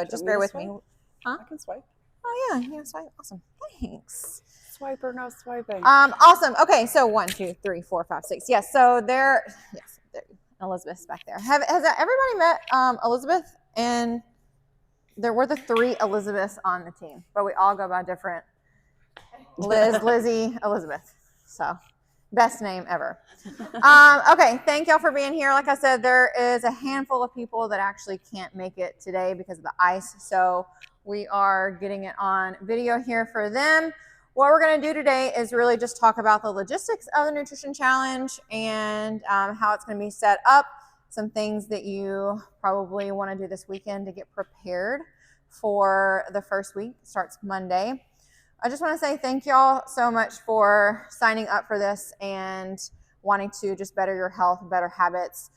just bear with me. Huh? I can swipe. Oh yeah, swipe. Awesome. Thanks. Swipe or no swiping. Awesome. Okay, so 1, 2, 3, 4, 5, 6. Yes, so there. Elizabeth's back there. Has everybody met Elizabeth? And there were the 3 Elizabeths on the team, but we all go by different. Liz, Lizzie, Elizabeth. So best name ever. Okay, thank y'all for being here. Like I said, there is a handful of people that actually can't make it today because of the ice. So we are getting it on video here for them. What we're going to do today is really just talk about the logistics of the nutrition challenge and how it's going to be set up. Some things that you probably want to do this weekend to get prepared for the first week. It starts Monday. I just want to say thank y'all so much for signing up for this and wanting to just better your health, better habits.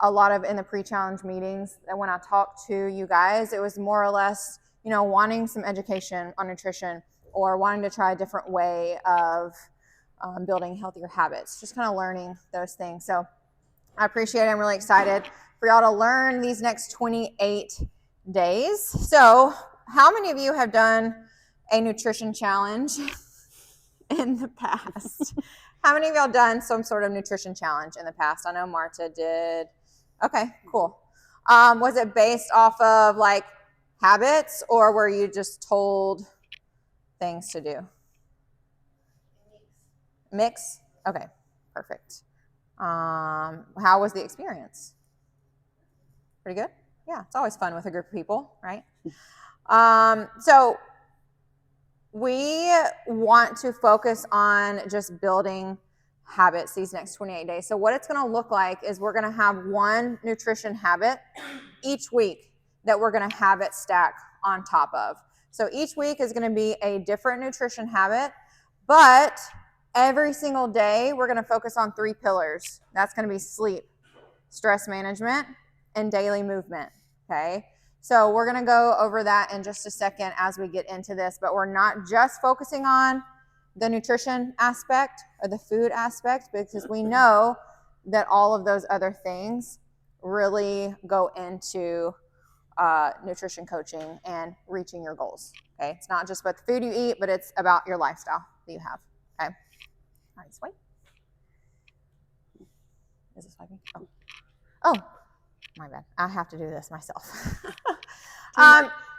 A lot of in the pre-challenge meetings that when I talked to you guys, it was more or less, wanting some education on nutrition or wanting to try a different way of building healthier habits, just kind of learning those things. So I appreciate it. I'm really excited for y'all to learn these next 28 days. So how many of you have done a nutrition challenge in the past? How many of y'all done some sort of nutrition challenge in the past? I know Marta did. Okay, cool. Was it based off of like habits or were you just told things to do? Mix? Okay, perfect. How was the experience? Pretty good? Yeah, it's always fun with a group of people, right? So we want to focus on just building habits these next 28 days. So what it's going to look like is we're going to have one nutrition habit each week that we're going to habit stack on top of. So each week is going to be a different nutrition habit, but every single day we're going to focus on 3 pillars. That's going to be sleep, stress management, and daily movement, okay? So we're going to go over that in just a second as we get into this, but we're not just focusing on the nutrition aspect or the food aspect because we know that all of those other things really go into nutrition coaching and reaching your goals, okay? It's not just about the food you eat, but it's about your lifestyle that you have, okay? All right, swipe. Is it swiping? Oh, my bad. I have to do this myself.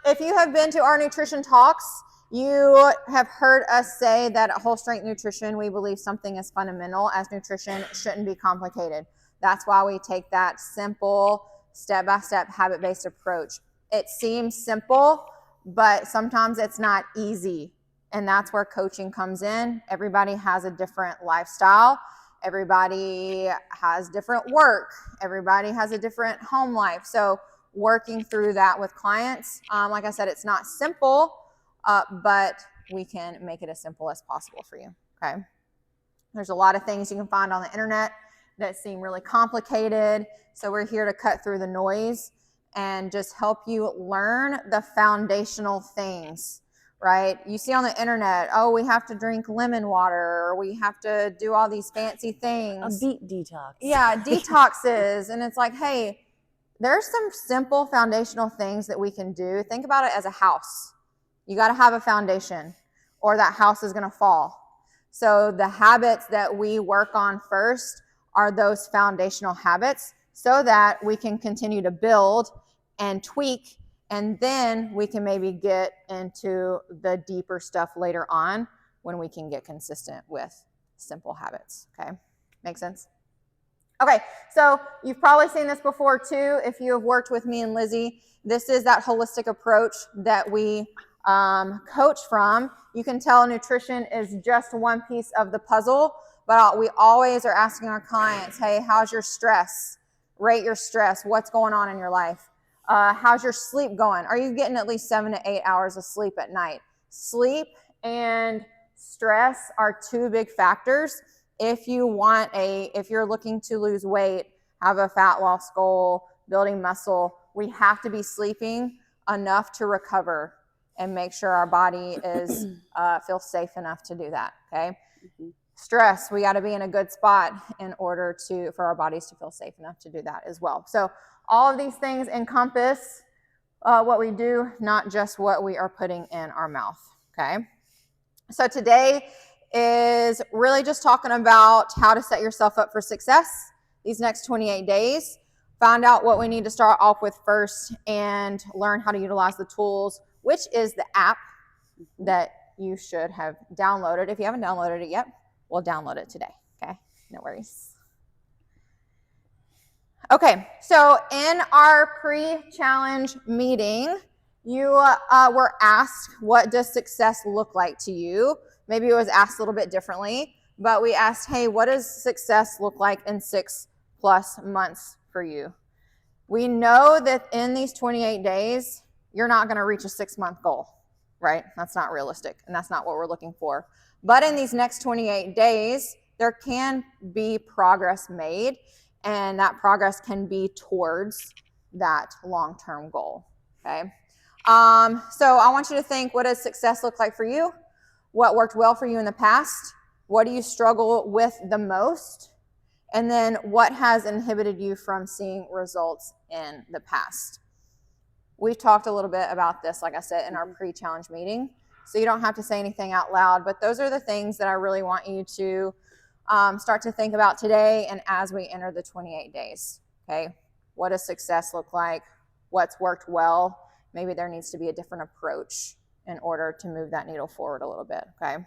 If you have been to our nutrition talks, you have heard us say that at Whole Strength Nutrition, we believe something as fundamental as nutrition shouldn't be complicated. That's why we take that simple, step-by-step, habit-based approach. It seems simple, but sometimes it's not easy. And that's where coaching comes in. Everybody has a different lifestyle. Everybody has different work. Everybody has a different home life. So working through that with clients, like I said, it's not simple, but we can make it as simple as possible for you, okay? There's a lot of things you can find on the internet that seem really complicated. So we're here to cut through the noise and just help you learn the foundational things, right? You see on the internet, oh, we have to drink lemon water, or we have to do all these fancy things. A beet detox. Yeah, detoxes. And it's like, hey, there's some simple foundational things that we can do. Think about it as a house. You got to have a foundation or that house is going to fall. So the habits that we work on first are those foundational habits so that we can continue to build and tweak, and then we can maybe get into the deeper stuff later on when we can get consistent with simple habits, okay? Make sense? Okay, so you've probably seen this before too. If you have worked with me and Lizzie, this is that holistic approach that we coach from. You can tell nutrition is just one piece of the puzzle, but we always are asking our clients, hey, how's your stress? Rate your stress. What's going on in your life? How's your sleep going? Are you getting at least 7 to 8 hours of sleep at night? Sleep and stress are 2 big factors. If you're looking to lose weight, have a fat loss goal, building muscle, we have to be sleeping enough to recover and make sure our body is feels safe enough to do that, okay? Mm-hmm. Stress, we got to be in a good spot in order for our bodies to feel safe enough to do that as well. So all of these things encompass what we do, not just what we are putting in our mouth, okay? So today is really just talking about how to set yourself up for success these next 28 days. Find out what we need to start off with first and learn how to utilize the tools, which is the app that you should have downloaded. If you haven't downloaded it yet, we'll download it today, okay? No worries. Okay, so in our pre-challenge meeting, you were asked, what does success look like to you? Maybe it was asked a little bit differently, but we asked, hey, what does success look like in 6+ months for you? We know that in these 28 days, you're not going to reach a 6-month goal, right? That's not realistic, and that's not what we're looking for. But in these next 28 days, there can be progress made, and that progress can be towards that long-term goal, okay? So I want you to think, what does success look like for you? What worked well for you in the past? What do you struggle with the most? And then what has inhibited you from seeing results in the past? We've talked a little bit about this, like I said, in our pre-challenge meeting. So you don't have to say anything out loud, but those are the things that I really want you to start to think about today and as we enter the 28 days, okay? What does success look like? What's worked well? Maybe there needs to be a different approach in order to move that needle forward a little bit, okay? And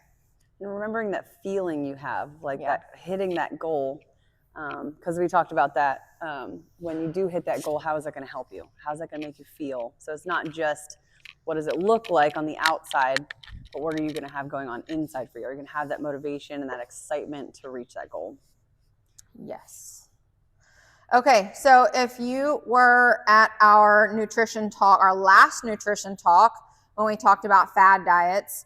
remembering that feeling you have, like that hitting that goal, because we talked about that. When you do hit that goal, how is that going to help you? How's that going to make you feel? So it's not just what does it look like on the outside, but what are you going to have going on inside for you? Are you going to have that motivation and that excitement to reach that goal? Yes. Okay, so if you were at our nutrition talk, our last nutrition talk, when we talked about fad diets,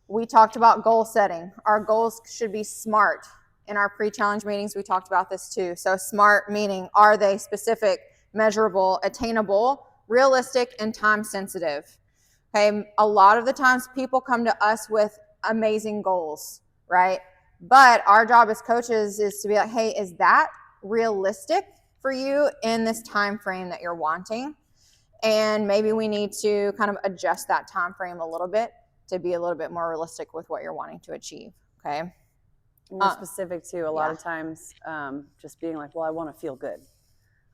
we talked about goal setting. Our goals should be SMART. In our pre-challenge meetings, we talked about this too. So SMART meaning, are they specific, measurable, attainable, realistic, and time sensitive? Okay, a lot of the times people come to us with amazing goals, right? But our job as coaches is to be like, hey, is that realistic for you in this time frame that you're wanting? And maybe we need to kind of adjust that time frame a little bit to be a little bit more realistic with what you're wanting to achieve, okay? More specific too, a lot of times just being like, well, I want to feel good.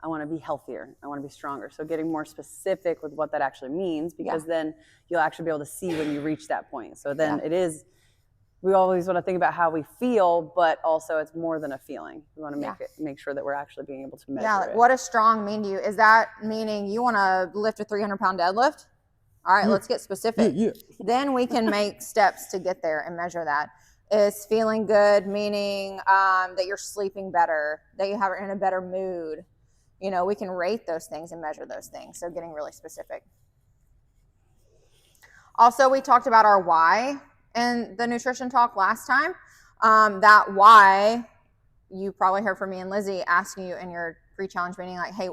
I want to be healthier. I want to be stronger. So getting more specific with what that actually means, because then you'll actually be able to see when you reach that point. So then it is, we always want to think about how we feel, but also it's more than a feeling. We want to make sure that we're actually being able to measure it. What does strong mean to you? Is that meaning you want to lift a 300-pound deadlift? All right, let's get specific. Then we can make steps to get there and measure that. Is feeling good meaning that you're sleeping better, that you are in a better mood? You know, we can rate those things and measure those things. So getting really specific. Also, we talked about our why in the nutrition talk last time. That why, you probably heard from me and Lizzie asking you in your pre-challenge meeting, like, hey,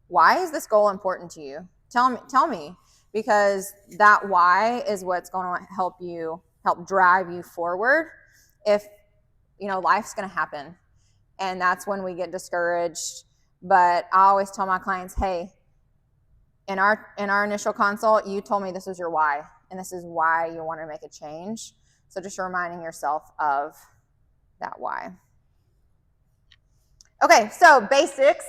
why is this goal important to you? Tell me, because that why is what's going to help drive you forward. If, you know, life's going to happen, and that's when we get discouraged. But I always tell my clients, hey, in our initial consult, you told me this was your why, and this is why you want to make a change. So just reminding yourself of that why. Okay, so basics.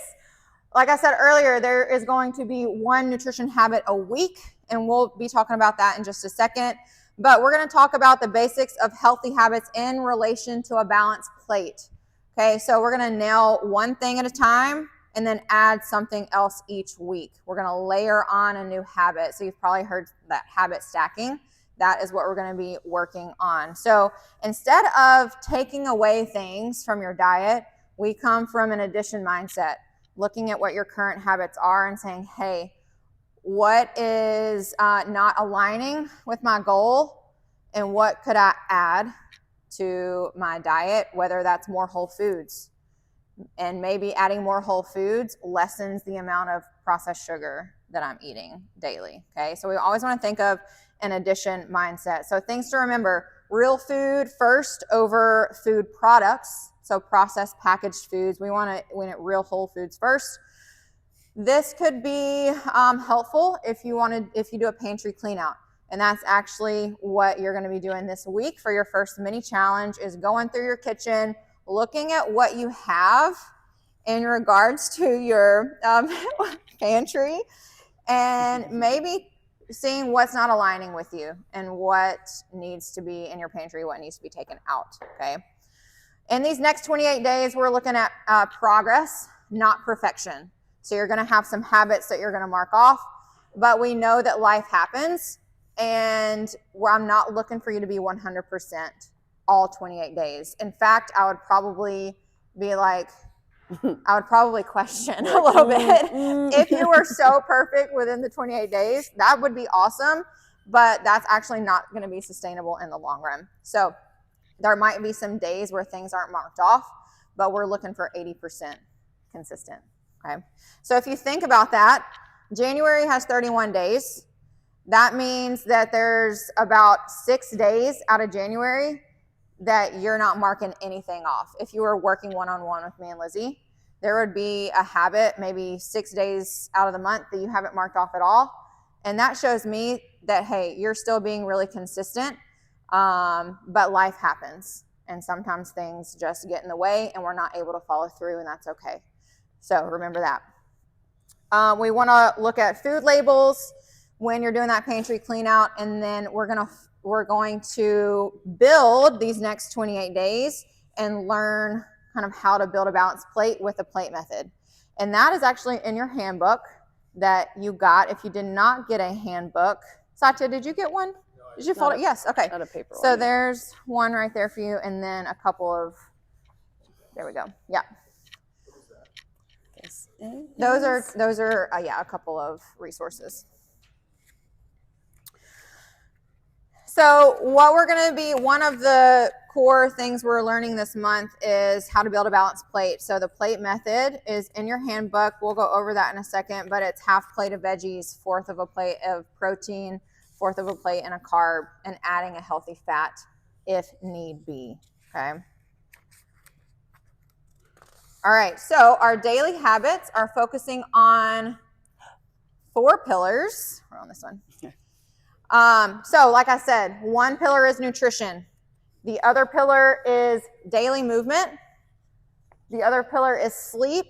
Like I said earlier, there is going to be one nutrition habit a week, and we'll be talking about that in just a second. But we're going to talk about the basics of healthy habits in relation to a balanced plate. Okay, so we're going to nail one thing at a time and then add something else each week. We're going to layer on a new habit. So you've probably heard that habit stacking. That is what we're going to be working on. So instead of taking away things from your diet, we come from an addition mindset, looking at what your current habits are and saying, hey, what is not aligning with my goal, and what could I add to my diet, whether that's more whole foods. And maybe adding more whole foods lessens the amount of processed sugar that I'm eating daily, okay? So we always want to think of an addition mindset. So things to remember: real food first over food products. So processed packaged foods, we want real whole foods first. This could be helpful if you do a pantry clean out. And that's actually what you're going to be doing this week for your first mini challenge, is going through your kitchen, looking at what you have in regards to your pantry, and maybe seeing what's not aligning with you and what needs to be in your pantry, what needs to be taken out, okay? In these next 28 days, we're looking at progress, not perfection. So you're going to have some habits that you're going to mark off, but we know that life happens, and I'm not looking for you to be 100% all 28 days. In fact, I would probably be like, I would probably question a little bit. If you were so perfect within the 28 days, that would be awesome, but that's actually not going to be sustainable in the long run. So there might be some days where things aren't marked off, but we're looking for 80% consistent, okay? So if you think about that, January has 31 days. That means that there's about 6 days out of January that you're not marking anything off. If you were working one-on-one with me and Lizzie, there would be a habit, maybe 6 days out of the month, that you haven't marked off at all. And that shows me that, hey, you're still being really consistent, but life happens. And sometimes things just get in the way and we're not able to follow through, and that's okay. So remember that. We want to look at food labels when you're doing that pantry clean out, and then we're going to build these next 28 days and learn kind of how to build a balanced plate with the plate method. And that is actually in your handbook that you got. If you did not get a handbook, Satya, did you get one? Did you fold it? Yes. Okay. Not a paper So one. there's one right there for you, and then a couple of, there we go. Yeah. Those are a couple of resources. So what we're going to be, one of the core things we're learning this month is how to build a balanced plate. So the plate method is in your handbook. We'll go over that in a second, but it's half plate of veggies, fourth of a plate of protein, fourth of a plate and a carb, and adding a healthy fat if need be, okay? All right, so our daily habits are focusing on 4 pillars. We're on this one. So like I said, one pillar is nutrition. The other pillar is daily movement. The other pillar is sleep.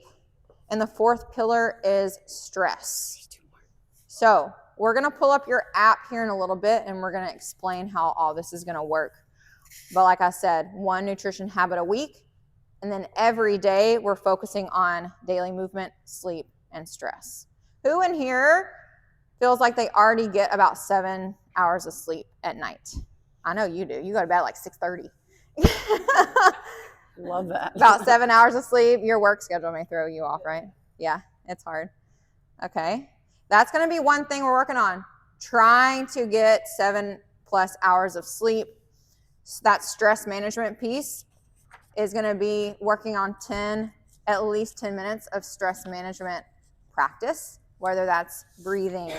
And the fourth pillar is stress. So we're going to pull up your app here in a little bit, and we're going to explain how all this is going to work. But like I said, one nutrition habit a week. And then every day we're focusing on daily movement, sleep, and stress. Who in here feels like they already get about 7 hours of sleep at night? I know you do. You go to bed at like 6:30. Love that. About 7 hours of sleep. Your work schedule may throw you off, right? Yeah, it's hard. Okay. That's going to be one thing we're working on. Trying to get 7+ hours of sleep. So that stress management piece is going to be working on at least 10 minutes of stress management practice, whether that's breathing,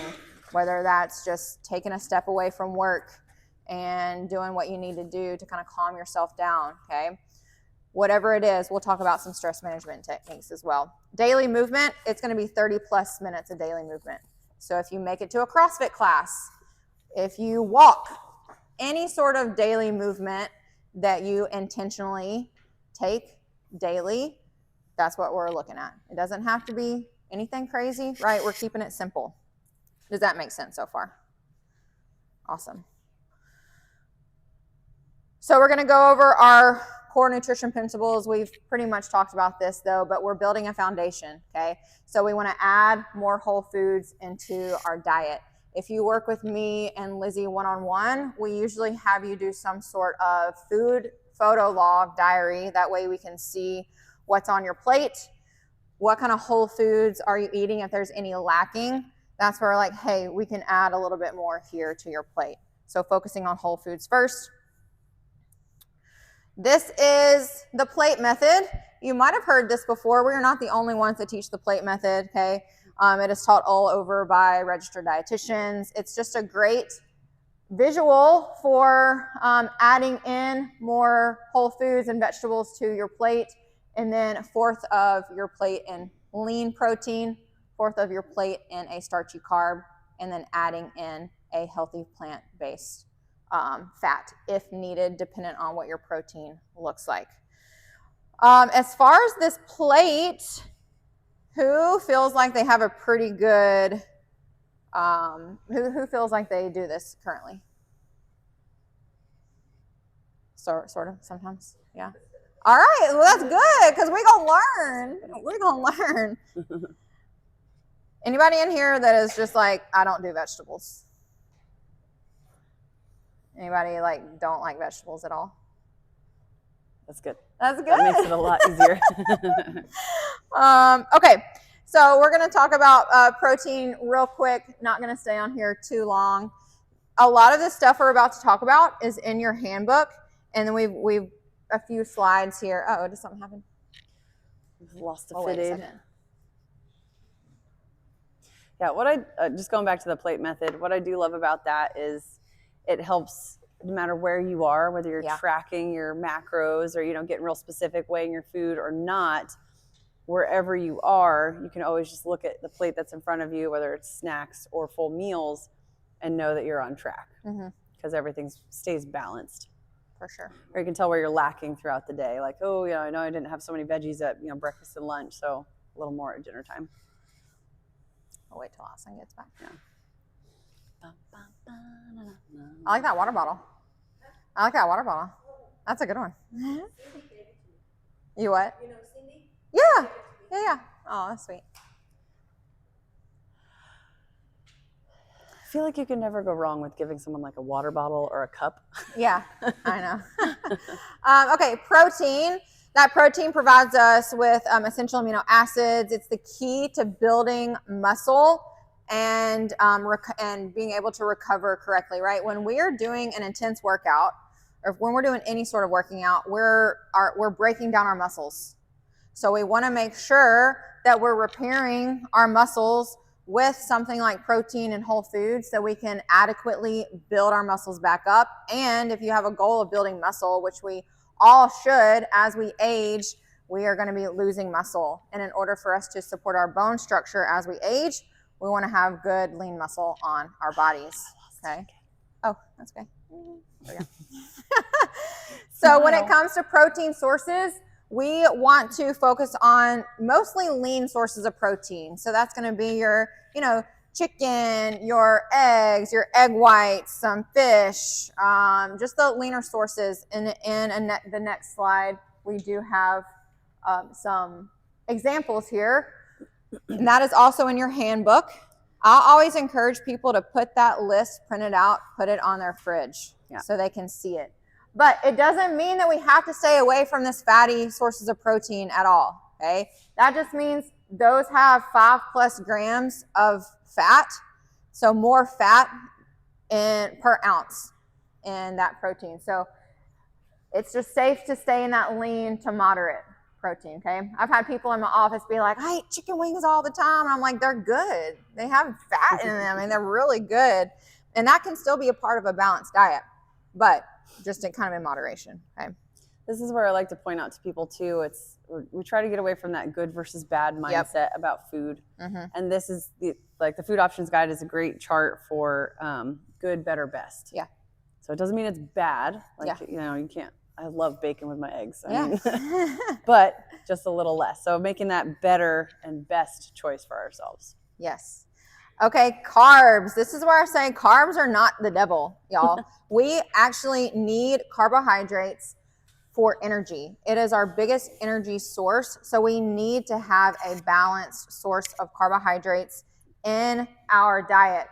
whether that's just taking a step away from work and doing what you need to do to kind of calm yourself down, okay? Whatever it is, we'll talk about some stress management techniques as well. Daily movement, it's going to be 30+ minutes of daily movement. So if you make it to a CrossFit class, if you walk, any sort of daily movement that you intentionally take daily, that's what we're looking at. It doesn't have to be anything crazy, right? We're keeping it simple. Does that make sense so far? Awesome. So we're going to go over our core nutrition principles. We've pretty much talked about this though, but we're building a foundation, okay? So we want to add more whole foods into our diet. If you work with me and Lizzie one-on-one, we usually have you do some sort of food photo log diary. That way we can see what's on your plate, what kind of whole foods are you eating, if there's any lacking. That's where we're like, hey, we can add a little bit more here to your plate. So focusing on whole foods first. This is the plate method. You might have heard this before. We are not the only ones that teach the plate method, okay? It is taught all over by registered dietitians. It's just a great visual for adding in more whole foods and vegetables to your plate. And then 1/4 of your plate in lean protein, 1/4 of your plate in a starchy carb, and then adding in a healthy plant-based fat if needed, depending on what your protein looks like. As far as this plate, who feels like they have a pretty good, who feels like they do this currently? Sort of, sometimes, yeah. All right, well, that's good, because we're going to learn. Anybody in here that is just like, I don't do vegetables? Anybody like don't like vegetables at all? That's good. That's good. That makes it a lot easier. Okay, so we're going to talk about protein real quick. Not going to stay on here too long. A lot of this stuff we're about to talk about is in your handbook, and then we've a few slides here. Oh, did something happen? We've lost a Oh, fit wait a aid. second. Yeah, what I just going back to the plate method, what I do love about that is it helps no matter where you are, whether you're tracking your macros or getting real specific, weighing your food or not, wherever you are, you can always just look at the plate that's in front of you, whether it's snacks or full meals, and know that you're on track because everything stays balanced. For sure. Or you can tell where you're lacking throughout the day. Like, oh, I know I didn't have so many veggies at breakfast and lunch, so a little more at dinner time. I'll wait till Austin gets back. Yeah. I like that water bottle. That's a good one. You what? You know Cindy? Yeah. Oh, that's sweet. I feel like you can never go wrong with giving someone like a water bottle or a cup. Yeah, I know. Okay, protein. That protein provides us with essential amino acids. It's the key to building muscle and being able to recover correctly, right? When we are doing an intense workout, or when we're doing any sort of working out, we're breaking down our muscles. So we want to make sure that we're repairing our muscles with something like protein and whole foods so we can adequately build our muscles back up. And if you have a goal of building muscle, which we all should, as we age, we are going to be losing muscle. And in order for us to support our bone structure as we age, we want to have good lean muscle on our bodies. Okay. Oh, that's okay. There we go. So when it comes to protein sources, we want to focus on mostly lean sources of protein. So that's going to be your, chicken, your eggs, your egg whites, some fish, just the leaner sources. In the next slide, we do have some examples here, and that is also in your handbook. I'll always encourage people to put that list printed out, put it on their fridge so they can see it. But it doesn't mean that we have to stay away from this fatty sources of protein at all, okay? That just means those have 5+ grams of fat, so more fat per ounce in that protein. So it's just safe to stay in that lean to moderate protein, okay? I've had people in my office be like, I eat chicken wings all the time. And I'm like, they're good. They have fat in them, and they're really good. And that can still be a part of a balanced diet, but just kind of in moderation, okay? This is where I like to point out to people too. We try to get away from that good versus bad mindset about food. And this is the food options guide is a great chart for good, better, best. Yeah. So it doesn't mean it's bad. You can't. I love bacon with my eggs. I mean, but just a little less. So making that better and best choice for ourselves. Yes. Okay, carbs. This is where I say carbs are not the devil, y'all. We actually need carbohydrates for energy. It is our biggest energy source. So we need to have a balanced source of carbohydrates in our diet.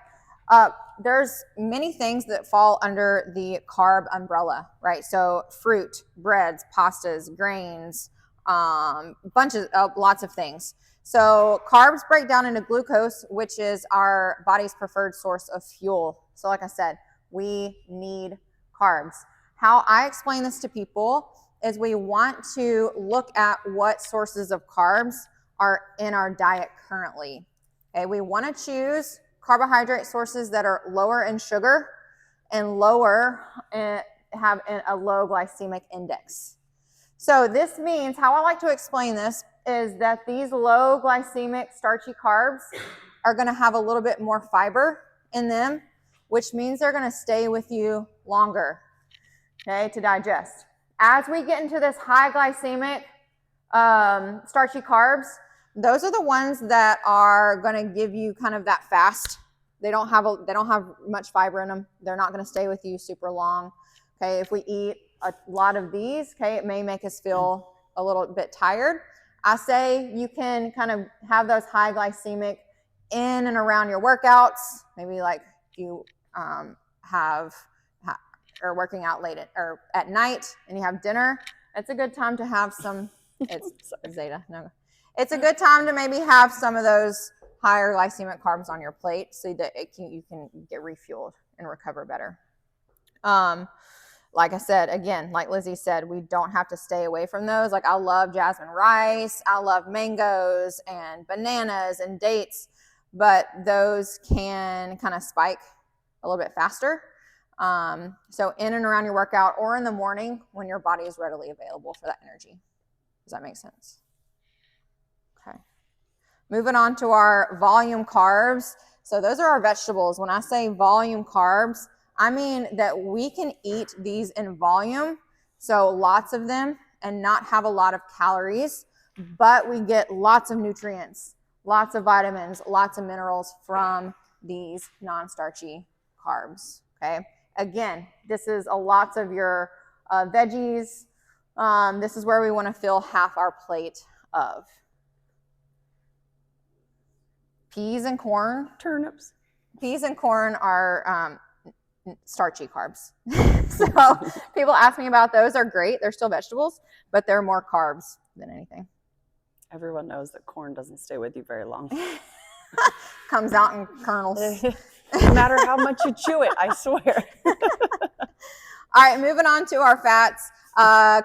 There's many things that fall under the carb umbrella, right? So fruit, breads, pastas, grains, lots of things. So carbs break down into glucose, which is our body's preferred source of fuel. So like I said, we need carbs. How I explain this to people is we want to look at what sources of carbs are in our diet currently. Okay, we want to choose carbohydrate sources that are lower in sugar and lower and have a low glycemic index. So this means, how I like to explain this is that these low glycemic starchy carbs are going to have a little bit more fiber in them, which means they're going to stay with you longer, okay, to digest. As we get into this high glycemic starchy carbs, those are the ones that are going to give you kind of that fast. They don't have much fiber in them. They're not going to stay with you super long. Okay, if we eat a lot of these, okay, it may make us feel a little bit tired. I say you can kind of have those high glycemic in and around your workouts. Maybe like you or working out late at night and you have dinner. It's a good time to have some. It's Zeta. No, it's a good time to maybe have some of those higher glycemic carbs on your plate so that you can get refueled and recover better. Like I said, again, like Lizzie said, we don't have to stay away from those. Like I love jasmine rice, I love mangoes and bananas and dates, but those can kind of spike a little bit faster. So in and around your workout or in the morning when your body is readily available for that energy. Does that make sense? Okay. Moving on to our volume carbs. So those are our vegetables. When I say volume carbs, I mean that we can eat these in volume, so lots of them, and not have a lot of calories, but we get lots of nutrients, lots of vitamins, lots of minerals from these non-starchy carbs, okay? Again, this is lots of your veggies. This is where we want to fill half our plate of. Peas and corn. Turnips. Peas and corn are starchy carbs. So people ask me about those. Are great. They're still vegetables, but they're more carbs than anything. Everyone knows that corn doesn't stay with you very long. Comes out in kernels. No matter how much you chew it, I swear. All right, moving on to our fats.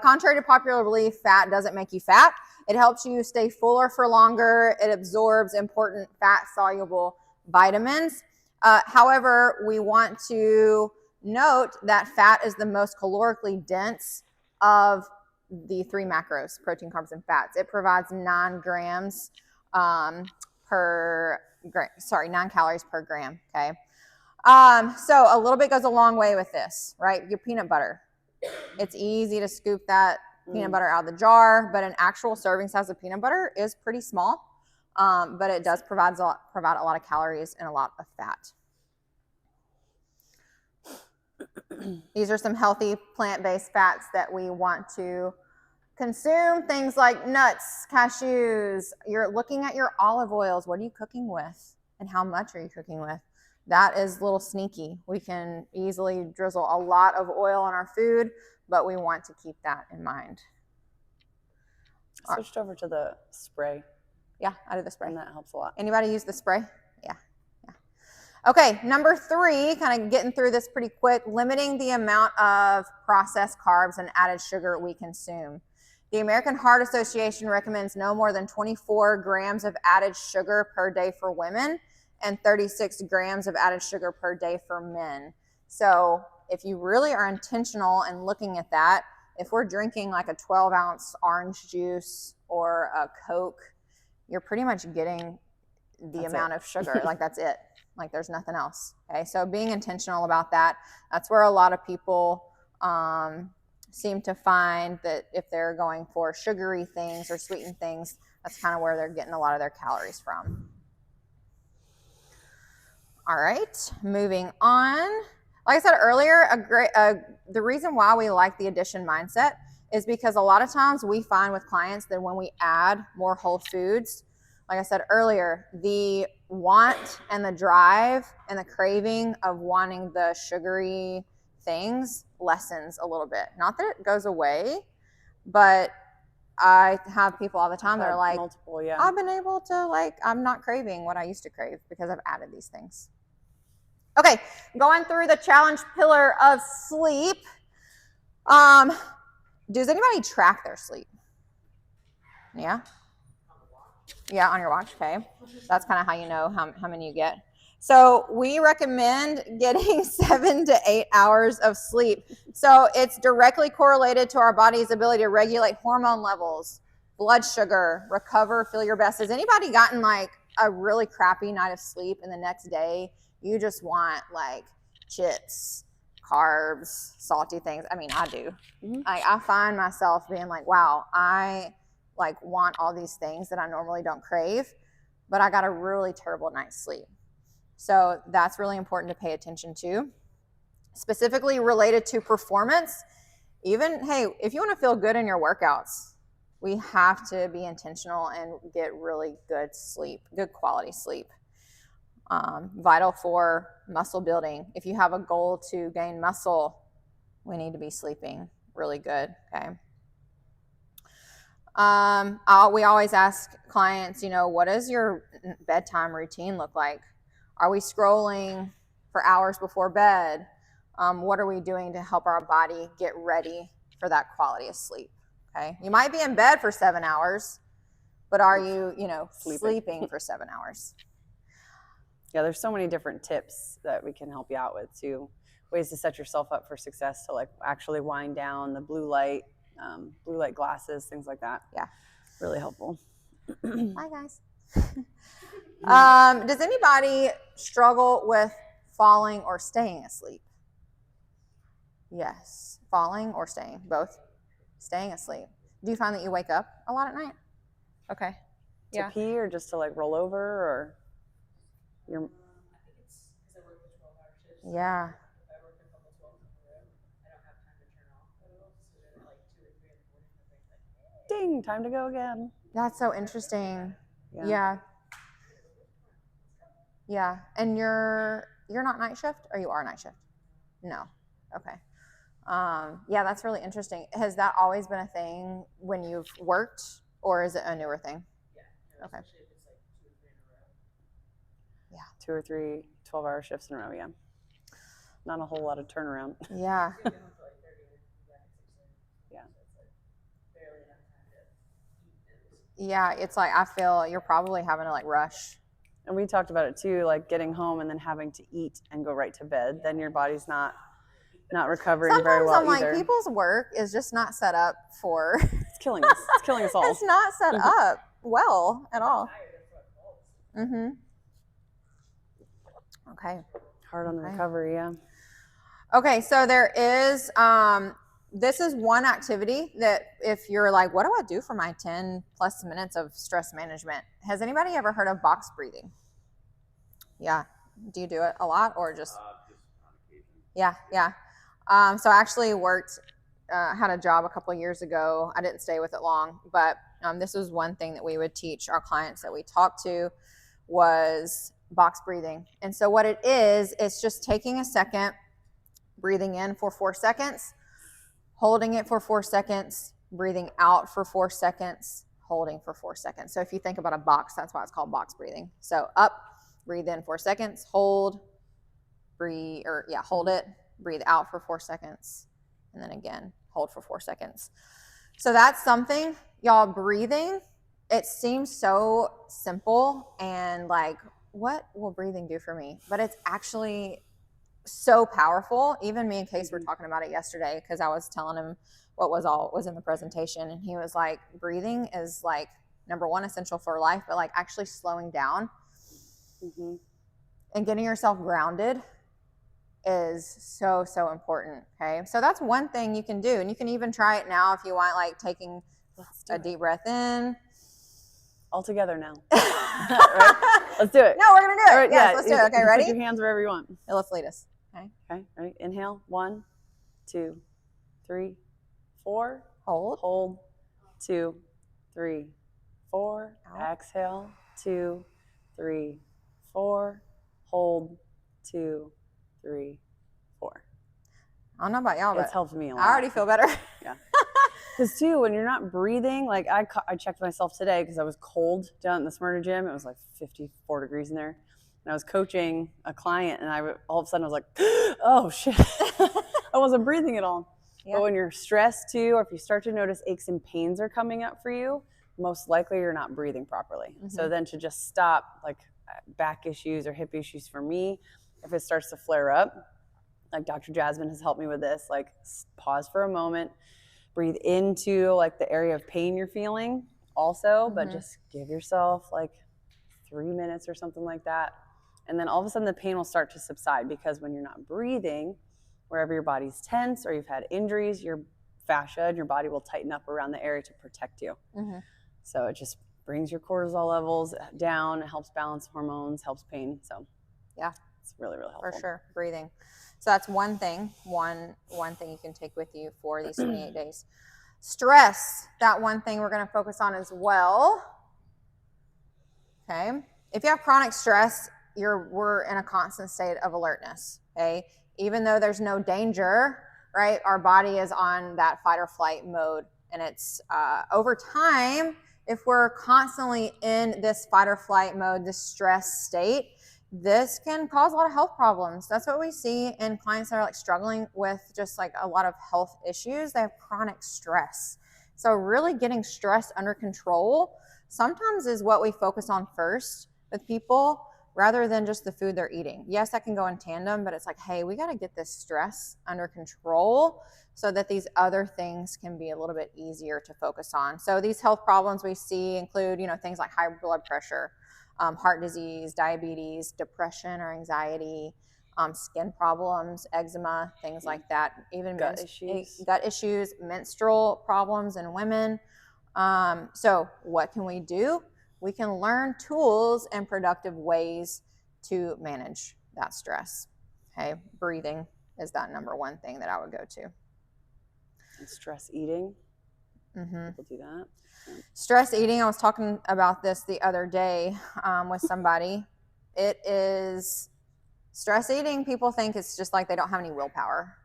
Contrary to popular belief, fat doesn't make you fat. It helps you stay fuller for longer. It absorbs important fat-soluble vitamins. However, we want to note that fat is the most calorically dense of the three macros, protein, carbs, and fats. It provides 9 calories per gram, okay? So a little bit goes a long way with this, right? Your peanut butter. It's easy to scoop that peanut butter out of the jar, but an actual serving size of peanut butter is pretty small. But it does provide a lot of calories and a lot of fat. These are some healthy plant-based fats that we want to consume. Things like nuts, cashews. You're looking at your olive oils. What are you cooking with? And how much are you cooking with? That is a little sneaky. We can easily drizzle a lot of oil on our food, but we want to keep that in mind. I switched over to the spray. Yeah, I do the spray. And that helps a lot. Anybody use the spray? Yeah. Okay, number 3, kind of getting through this pretty quick, limiting the amount of processed carbs and added sugar we consume. The American Heart Association recommends no more than 24 grams of added sugar per day for women and 36 grams of added sugar per day for men. So if you really are intentional in looking at that, if we're drinking like a 12-ounce orange juice or a Coke, you're pretty much getting the amount of sugar. Like that's it. Like there's nothing else. Okay, so being intentional about that. That's where a lot of people seem to find that if they're going for sugary things or sweetened things, that's kind of where they're getting a lot of their calories from. All right, moving on. Like I said earlier, the reason why we like the addition mindset is because a lot of times we find with clients that when we add more whole foods, like I said earlier, the want and the drive and the craving of wanting the sugary things lessens a little bit. Not that it goes away, but I have people all the time that are like, I've been able to, I'm not craving what I used to crave because I've added these things. Okay, going through the challenge pillar of sleep. Does anybody track their sleep? Yeah? Yeah, on your watch, okay. That's kind of how you know how many you get. So we recommend getting 7 to 8 hours of sleep. So it's directly correlated to our body's ability to regulate hormone levels, blood sugar, recover, feel your best. Has anybody gotten like a really crappy night of sleep and the next day you just want like chips, carbs, salty things? I mean, I do. I find myself being like, wow, I like want all these things that I normally don't crave, but I got a really terrible night's sleep. So that's really important to pay attention to. Specifically related to performance, even, hey, if you want to feel good in your workouts, we have to be intentional and get really good sleep, good quality sleep. Vital for muscle building. If you have a goal to gain muscle, we need to be sleeping really good, okay? We always ask clients, what does your bedtime routine look like? Are we scrolling for hours before bed? What are we doing to help our body get ready for that quality of sleep? Okay. You might be in bed for 7 hours, but are you, sleeping for 7 hours? Yeah, there's so many different tips that we can help you out with too. Ways to set yourself up for success to like actually wind down the blue light glasses, things like that. Yeah. Really helpful. Bye, guys. Does anybody struggle with falling or staying asleep? Yes. Falling or staying? Both. Staying asleep. Do you find that you wake up a lot at night? Okay. To pee or just to like roll over or your... I think it's because I work the 12-hour shifts. Yeah. If I work a couple 12s in a row, I don't have time to turn off at all. So then at like 2 or 3 in the morning, my brain's like, hey. Ding, time to go again. That's so interesting. Yeah. Yeah. And you're not night shift, or you are night shift? No. Okay. Yeah, that's really interesting. Has that always been a thing when you've worked, or is it a newer thing? Yeah. Okay. Especially if it's like 2 or 3 in a row. Yeah. 2 or 3 12-hour shifts in a row, yeah. Not a whole lot of turnaround. Yeah. You'll be home for like 30 minutes and be back at 6 a.m. Yeah. So it's like barely enough time to eat and Yeah, it's like I feel you're probably having to like rush. And we talked about it too, like getting home and then having to eat and go right to bed. Then your body's not recovering very well Sometimes I'm either. like, people's work is just not set up for. It's killing us. It's killing us all. It's not set up well at all. Mm-hmm. Okay. Hard on the recovery, yeah. Okay, so there is, this is one activity that if you're like, what do I do for my 10 plus minutes of stress management? Has anybody ever heard of box breathing? Yeah. Do you do it a lot or just on occasion? Yeah. So I actually had a job a couple of years ago. I didn't stay with it long, but this was one thing that we would teach our clients that we talked to was box breathing. And so what it is, it's just taking a second, breathing in for 4 seconds, holding it for 4 seconds, breathing out for 4 seconds, holding for 4 seconds. So if you think about a box, that's why it's called box breathing. So up, breathe in 4 seconds, hold, hold it, breathe out for 4 seconds, and then again, hold for 4 seconds. So that's something, y'all, breathing, it seems so simple and like, what will breathing do for me? But it's actually so powerful. Even me and Case were talking about it yesterday because I was telling him what was in the presentation, and he was like, breathing is like number one, essential for life, but like actually slowing down and getting yourself grounded is so important. Okay, so that's one thing you can do, and you can even try it now if you want, like taking a deep breath in. All together now. Right? Let's do it. No, we're gonna do it. Right, yes, let's do it. Okay, ready? Put your hands wherever you want. Yeah, let's lead us. Okay, ready? Inhale. 1, 2, 3, 4. Hold. 2, 3, 4. Out. Exhale. 2, 3, 4. Hold. 2, 3, 4. I don't know about y'all, but It's helped me a lot. I already feel better. Yeah. Because too, when you're not breathing, like I checked myself today because I was cold down in the Smyrna gym. It was like 54 degrees in there. And I was coaching a client, and all of a sudden I was like, oh shit, I wasn't breathing at all. Yeah. But when you're stressed too, or if you start to notice aches and pains are coming up for you, most likely you're not breathing properly. So then to just stop, like back issues or hip issues for me, if it starts to flare up, like Dr. Jasmine has helped me with this, like pause for a moment, breathe into like the area of pain you're feeling also, but just give yourself like 3 minutes or something like that. And then all of a sudden the pain will start to subside, because when you're not breathing, wherever your body's tense or you've had injuries, your fascia and your body will tighten up around the area to protect you. So it just brings your cortisol levels down. It helps balance hormones, helps pain. So yeah, it's really, really helpful. for sure. Breathing. So that's one thing, one thing you can take with you for these 28 days. Stress, that one thing we're going to focus on as well. Okay. If you have chronic stress, we're in a constant state of alertness. Okay. Even though there's no danger, right? Our body is on that fight or flight mode. And it's over time, if we're constantly in this fight or flight mode, this stress state, this can cause a lot of health problems. That's what we see in clients that are like struggling with just like a lot of health issues. They have chronic stress. So really getting stress under control sometimes is what we focus on first with people, rather than just the food they're eating. Yes, that can go in tandem, but it's like, hey, we got to get this stress under control so that these other things can be a little bit easier to focus on. So these health problems we see include, things like high blood pressure, heart disease, diabetes, depression or anxiety, skin problems, eczema, things like that. Even gut issues, menstrual problems in women. So what can we do? We can learn tools and productive ways to manage that stress. Okay, breathing is that number one thing that I would go to. And stress eating. People do that. Stress eating, I was talking about this the other day with somebody. It is stress eating. People think it's just like they don't have any willpower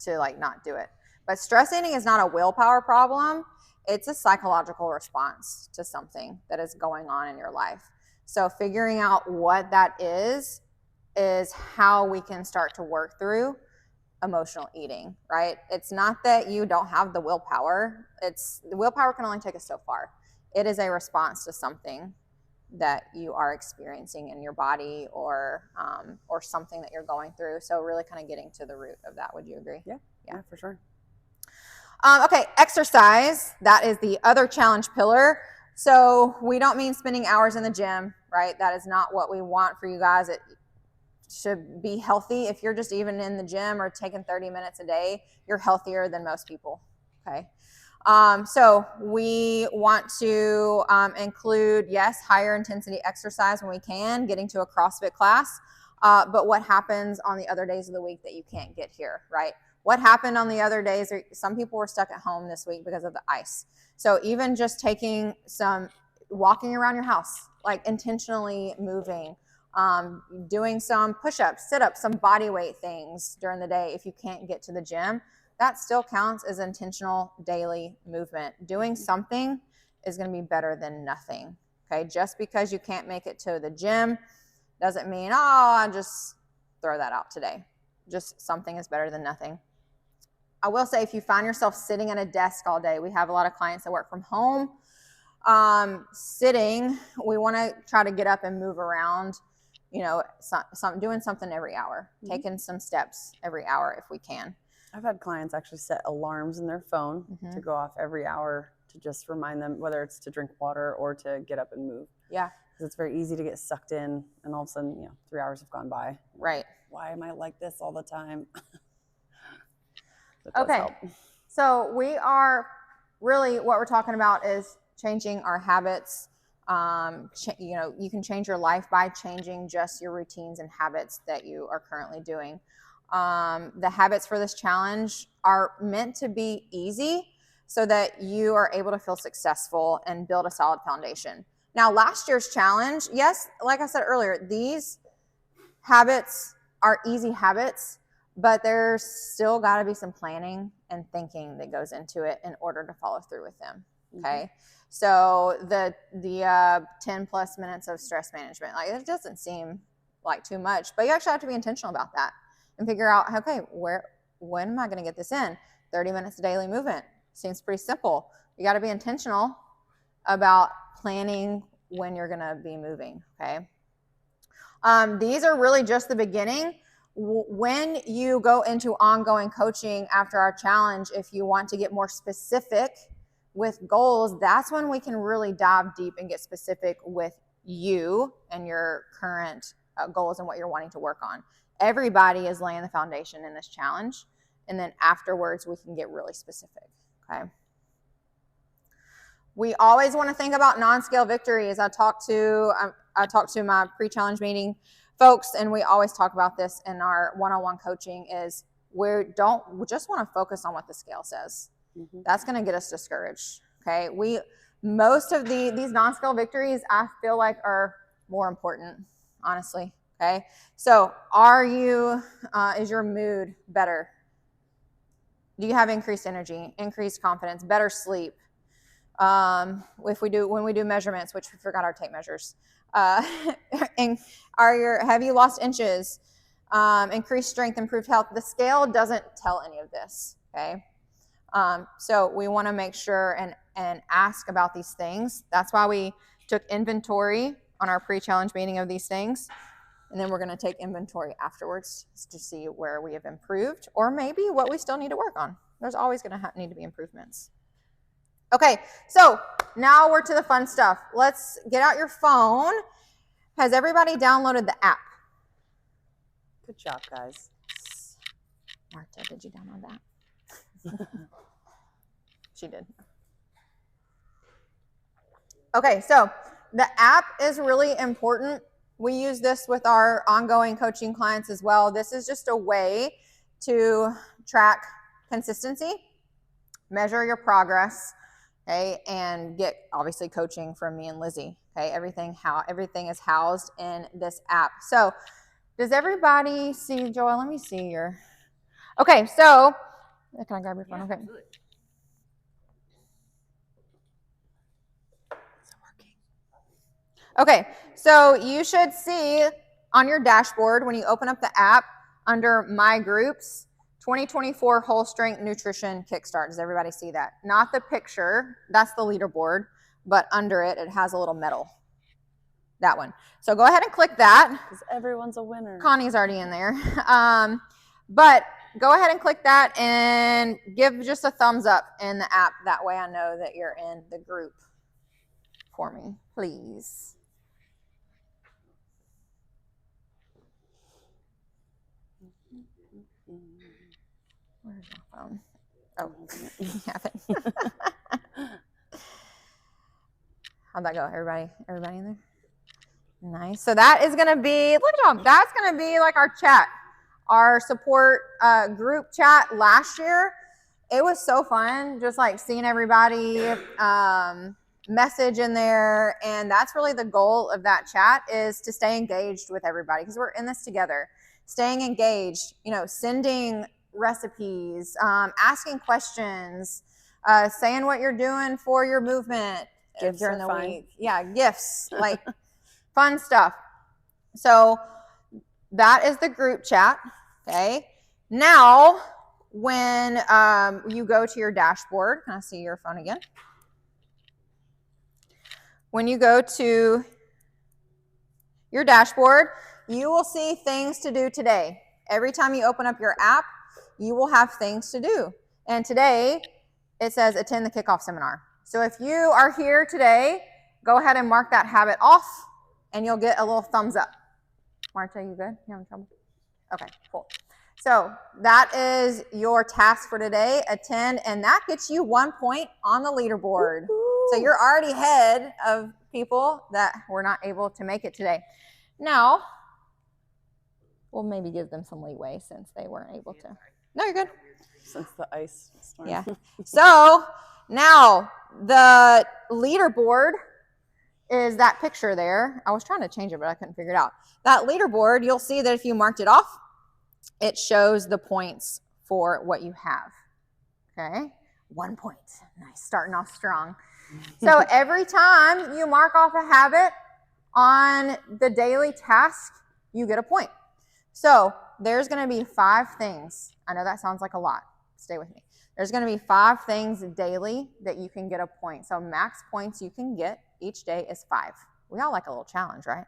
to like not do it. But stress eating is not a willpower problem. It's a psychological response to something that is going on in your life. So figuring out what that is how we can start to work through emotional eating, right? It's not that you don't have the willpower. The willpower can only take us so far. It is a response to something that you are experiencing in your body or something that you're going through. So really kind of getting to the root of that. Would you agree? Yeah, for sure. Okay, exercise. That is the other challenge pillar. So we don't mean spending hours in the gym, right? That is not what we want for you guys. It should be healthy. If you're just even in the gym or taking 30 minutes a day, you're healthier than most people, okay? So we want to include, yes, higher intensity exercise when we can, getting to a CrossFit class. But what happens on the other days of the week that you can't get here, right? What happened on the other days? Some people were stuck at home this week because of the ice. So even just walking around your house, like intentionally moving, doing some push-ups, sit-ups, some body weight things during the day if you can't get to the gym, that still counts as intentional daily movement. Doing something is going to be better than nothing, okay? Just because you can't make it to the gym doesn't mean, I just throw that out today. Just something is better than nothing. I will say if you find yourself sitting at a desk all day, we have a lot of clients that work from home. Sitting, we want to try to get up and move around, doing something every hour, taking some steps every hour if we can. I've had clients actually set alarms in their phone to go off every hour to just remind them, whether it's to drink water or to get up and move. Yeah. Because it's very easy to get sucked in and all of a sudden, 3 hours have gone by. Right. Why am I like this all the time? Okay. So we are really, what we're talking about is changing our habits. You can change your life by changing just your routines and habits that you are currently doing. The habits for this challenge are meant to be easy so that you are able to feel successful and build a solid foundation. Now, last year's challenge, yes, like I said earlier, these habits are easy habits, but there's still got to be some planning and thinking that goes into it in order to follow through with them. Okay. So the 10 plus minutes of stress management, like it doesn't seem like too much, but you actually have to be intentional about that and figure out, okay, when am I going to get this in? 30 minutes of daily movement seems pretty simple. You got to be intentional about planning when you're going to be moving. Okay. These are really just the beginning. When you go into ongoing coaching after our challenge, if you want to get more specific with goals, that's when we can really dive deep and get specific with you and your current goals and what you're wanting to work on. Everybody is laying the foundation in this challenge, and then afterwards we can get really specific. Okay. We always want to think about non-scale victories. I talked to my pre-challenge meeting folks, and we always talk about this in our one-on-one coaching. Is we just want to focus on what the scale says. Mm-hmm. That's going to get us discouraged. Okay. Most of these non-scale victories, I feel like, are more important, honestly. Okay. So is your mood better? Do you have increased energy, increased confidence, better sleep? When we do measurements, which we forgot our tape measures, and have you lost inches, increased strength, improved health? The scale doesn't tell any of this. Okay. So we want to make sure and ask about these things. That's why we took inventory on our pre-challenge meeting of these things. And then we're going to take inventory afterwards to see where we have improved or maybe what we still need to work on. There's always going to need to be improvements. Okay, so now we're to the fun stuff. Let's get out your phone. Has everybody downloaded the app? Good job, guys. Marta, did you download that? She did. Okay, so the app is really important. We use this with our ongoing coaching clients as well. This is just a way to track consistency, measure your progress, okay, and get obviously coaching from me and Lizzie. Okay, everything is housed in this app. So does everybody see, Joel? Let me see your. Okay, so can I grab your phone? Okay. Absolutely. Okay, so you should see on your dashboard when you open up the app under My Groups, 2024 Whole Strength Nutrition Kickstart. Does everybody see that? Not the picture, that's the leaderboard, but under it, it has a little medal. That one. So go ahead and click that. Because everyone's a winner. Connie's already in there. But go ahead and click that and give just a thumbs up in the app. That way I know that you're in the group for me, please. Where's my phone? Oh, you have it. How'd that go? Everybody in there? Nice. So that is going to be, look at them. That's going to be like our chat, our support group chat last year. It was so fun, just like seeing everybody message in there. And that's really the goal of that chat, is to stay engaged with everybody because we're in this together. Staying engaged, sending recipes, asking questions, saying what you're doing for your movement during the week. Yeah, gifts, like fun stuff. So that is the group chat. Okay. Now, when you go to your dashboard, can I see your phone again? When you go to your dashboard, you will see things to do today. Every time you open up your app, you will have things to do. And today, it says attend the kickoff seminar. So if you are here today, go ahead and mark that habit off, and you'll get a little thumbs up. Marta, you good? You having trouble? Okay, cool. So that is your task for today. Attend, and that gets you 1 point on the leaderboard. Woo-hoo. So you're already ahead of people that were not able to make it today. Now, we'll maybe give them some leeway since they weren't able to. No, you're good. Since the ice storm. Yeah. So now the leaderboard is that picture there. I was trying to change it, but I couldn't figure it out. That leaderboard, you'll see that if you marked it off, it shows the points for what you have. Okay. 1 point. Nice. Starting off strong. So every time you mark off a habit on the daily task, you get a point. So there's going to be 5 things. I know that sounds like a lot. Stay with me. There's going to be 5 things daily that you can get a point. So max points you can get each day is 5. We all like a little challenge, right?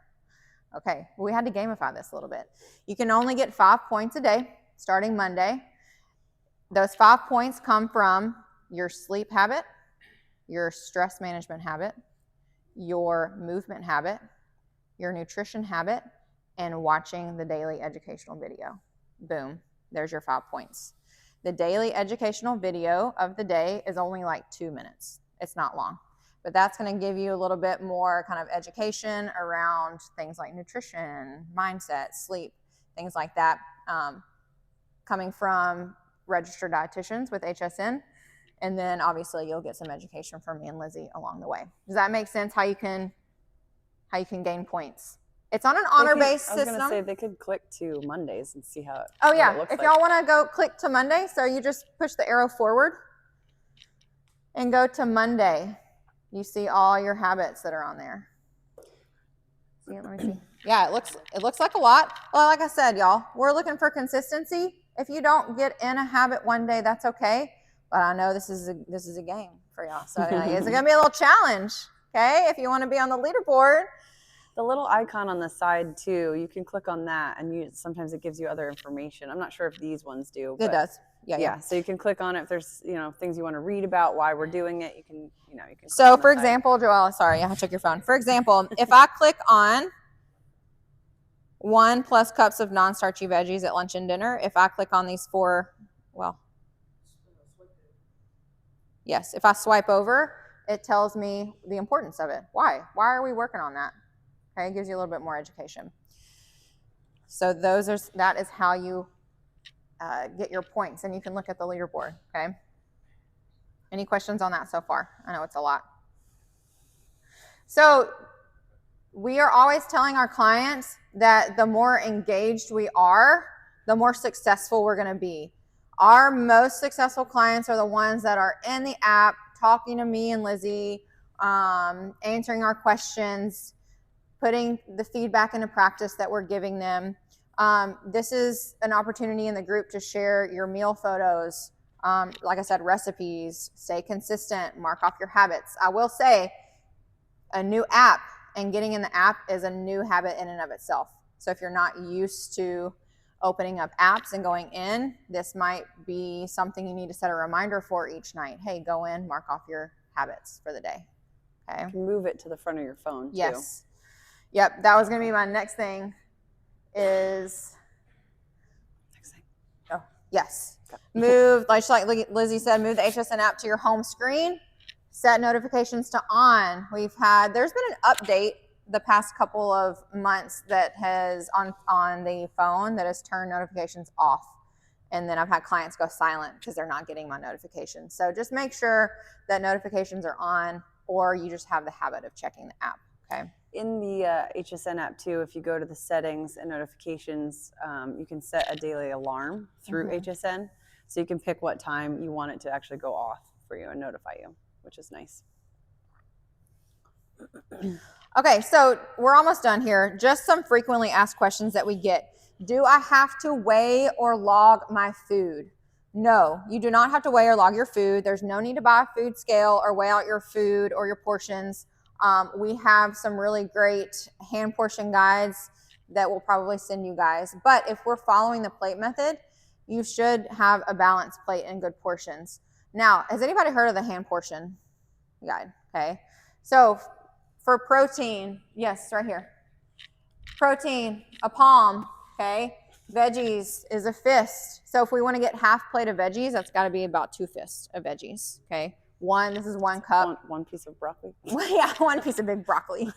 Okay, we had to gamify this a little bit. You can only get 5 points a day starting Monday. Those 5 points come from your sleep habit, your stress management habit, your movement habit, your nutrition habit, and watching the daily educational video. Boom, there's your 5 points. The daily educational video of the day is only like 2 minutes. It's not long, but that's going to give you a little bit more kind of education around things like nutrition, mindset, sleep, things like that, coming from registered dietitians with HSN. And then obviously you'll get some education from me and Lizzie along the way. Does that make sense? How you can gain points? It's on an honor-based system. I was going to say they could click to Mondays and see how. Oh what yeah, it looks if like. y'all want to go click to Monday, so you just push the arrow forward and go to Monday. You see all your habits that are on there. See, let me see. Yeah, it looks like a lot. Well, like I said, y'all, we're looking for consistency. If you don't get in a habit one day, that's okay. But I know this is a game for y'all, so it's gonna be a little challenge. Okay, if you want to be on the leaderboard. The little icon on the side too, you can click on that, and sometimes it gives you other information. I'm not sure if these ones do. It does. Yeah. So you can click on it if there's things you want to read about why we're doing it. You can. So for example, Joelle, sorry, I check your phone. For example, if I click on 1+ cups of non-starchy veggies at lunch and dinner, if I click on these 4, yes, if I swipe over, it tells me the importance of it. Why are we working on that? Okay, it gives you a little bit more education. So that is how you get your points, and you can look at the leaderboard. Okay. Any questions on that so far? I know it's a lot. So we are always telling our clients that the more engaged we are, the more successful we're going to be. Our most successful clients are the ones that are in the app, talking to me and Lizzie, answering our questions, putting the feedback into practice that we're giving them. This is an opportunity in the group to share your meal photos. Like I said, recipes, stay consistent, mark off your habits. I will say a new app and getting in the app is a new habit in and of itself. So if you're not used to opening up apps and going in, this might be something you need to set a reminder for each night. Hey, go in, mark off your habits for the day. Okay. You can move it to the front of your phone too. Yes. Yep, that was going to be my next thing is, oh, yes. Move, like Lizzie said, move the HSN app to your home screen, set notifications to on. There's been an update the past couple of months that has on the phone that has turned notifications off. And then I've had clients go silent because they're not getting my notifications. So just make sure that notifications are on, or you just have the habit of checking the app, okay? In the HSN app too, if you go to the settings and notifications, you can set a daily alarm through HSN. So you can pick what time you want it to actually go off for you and notify you, which is nice. Okay, so we're almost done here. Just some frequently asked questions that we get. Do I have to weigh or log my food? No, you do not have to weigh or log your food. There's no need to buy a food scale or weigh out your food or your portions. We have some really great hand portion guides that we'll probably send you guys. But if we're following the plate method, you should have a balanced plate and good portions. Now, has anybody heard of the hand portion guide? Okay. So for protein, yes, right here. Protein, a palm, okay? Veggies is a fist. So if we want to get half plate of veggies, that's got to be about 2 fists of veggies, okay? This is 1 cup. One piece of broccoli. Yeah, 1 piece of big broccoli.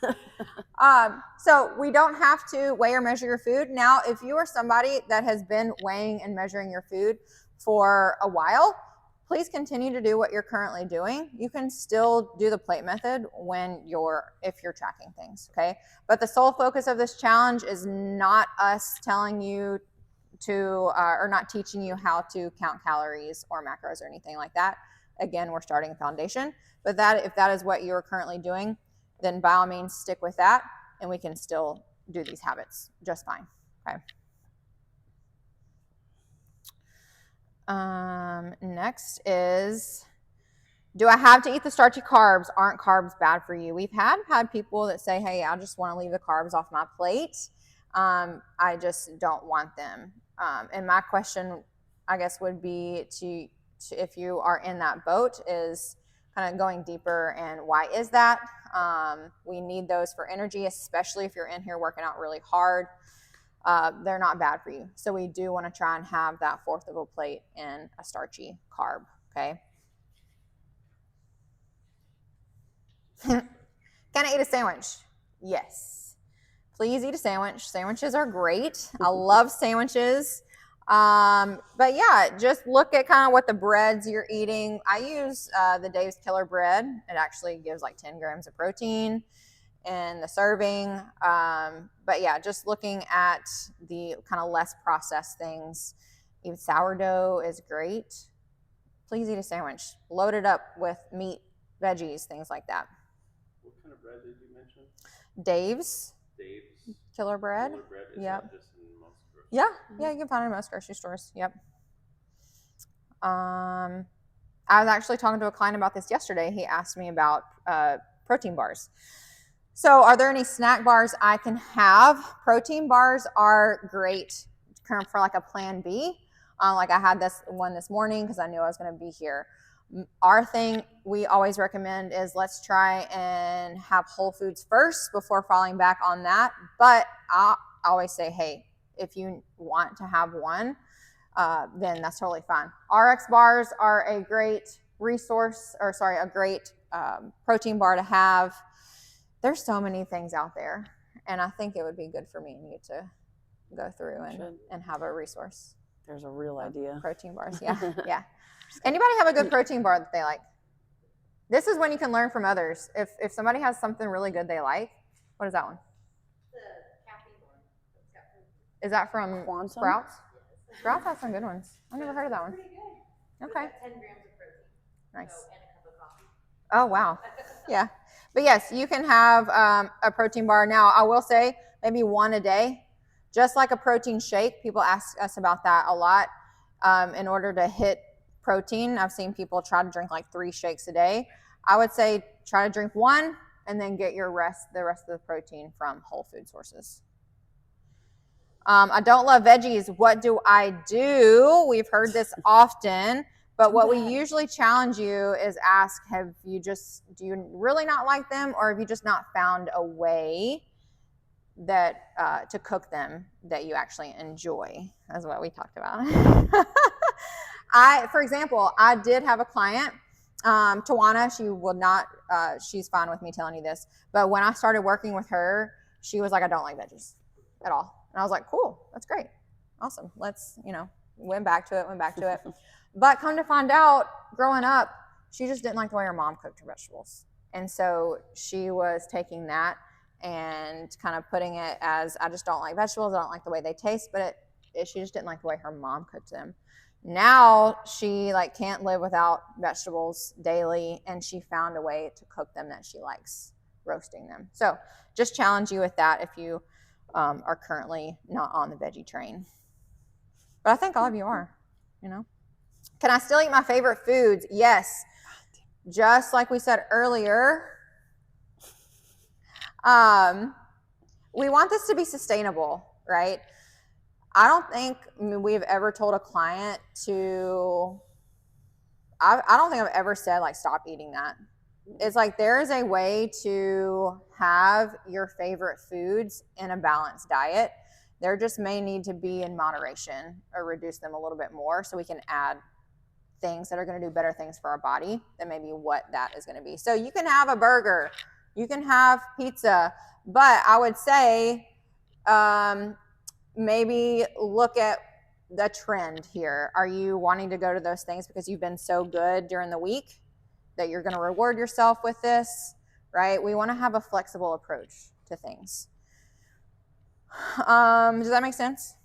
So we don't have to weigh or measure your food. Now, if you are somebody that has been weighing and measuring your food for a while, please continue to do what you're currently doing. You can still do the plate method if you're tracking things, okay? But the sole focus of this challenge is not us telling you to, or not teaching you how to count calories or macros or anything like that. Again, we're starting a foundation, but if that is what you're currently doing, then by all means stick with that, and we can still do these habits just fine, okay? Next is Do I have to eat the starchy carbs? Aren't carbs bad for you? We've had people that say, hey, I just want to leave the carbs off my plate. I just don't want them. And my question, I guess, would be to if you are in that boat is kind of going deeper and why is that? We need those for energy, especially if you're in here working out really hard. They're not bad for you. So we do want to try and have that fourth of a plate in a starchy carb, okay? Can I eat a sandwich? Yes. Please eat a sandwich. Sandwiches are great. I love sandwiches. But yeah, just look at kind of what the breads you're eating. I use the Dave's Killer bread. It actually gives like 10 grams of protein in the serving. But yeah, just looking at the kind of less processed things. Even sourdough is great. Please eat a sandwich. Load it up with meat, veggies, things like that. What kind of bread did you mention? Dave's Killer bread. Killer bread is Yep. that just in most grocery Yeah, you can find it in most grocery stores. Yep. I was actually talking to a client about this yesterday. He asked me about protein bars. So, are there any snack bars I can have? Protein bars are great kind of for like a plan B. Like I had this one this morning because I knew I was going to be here. Our thing we always recommend is let's try and have whole foods first before falling back on that. But I always say, hey, if you want to have one, then that's totally fine. RX bars are a great resource, or sorry, a great protein bar to have. There's so many things out there, and I think it would be good for me and you to go through and have a resource. There's a real idea. Protein bars, yeah, yeah. Anybody have a good protein bar that they like? This is when you can learn from others. If somebody has something really good they like, what is that one? The caffeine one. It's got protein. Is that from Quantum? Sprouts? Yes. Sprouts has some good ones. I've never heard of that one. Pretty good. Okay. It's got 10 grams of protein. Nice. So, and a cup of coffee. Oh, wow. Yeah. But yes, you can have a protein bar. Now, I will say maybe one a day, just like a protein shake. People ask us about that a lot. In order to hit protein, I've seen people try to drink like 3 shakes a day. I would say try to drink one and then get the rest of the protein from whole food sources. I don't love veggies. What do I do? We've heard this often. But what we usually challenge you is ask, do you really not like them, or have you just not found a way that to cook them that you actually enjoy? That's what we talked about. For example, I did have a client, Tawana, she would not, she's fine with me telling you this, but when I started working with her, she was like, I don't like veggies at all. And I was like, cool, that's great. Awesome. Let's, went back to it. But come to find out, growing up, she just didn't like the way her mom cooked her vegetables. And so she was taking that and kind of putting it as, I just don't like vegetables. I don't like the way they taste, but she just didn't like the way her mom cooked them. Now she can't live without vegetables daily, and she found a way to cook them that she likes, roasting them. So just challenge you with that if you are currently not on the veggie train. But I think all of you are, Can I still eat my favorite foods? Yes. Just like we said earlier, we want this to be sustainable, right? I don't think we've ever told a client I don't think I've ever said stop eating that. It's there is a way to have your favorite foods in a balanced diet. There just may need to be in moderation or reduce them a little bit more so we can add things that are going to do better things for our body than maybe what that is going to be. So you can have a burger, you can have pizza, but I would say maybe look at the trend here. Are you wanting to go to those things because you've been so good during the week that you're going to reward yourself with this, right? We want to have a flexible approach to things. Does that make sense?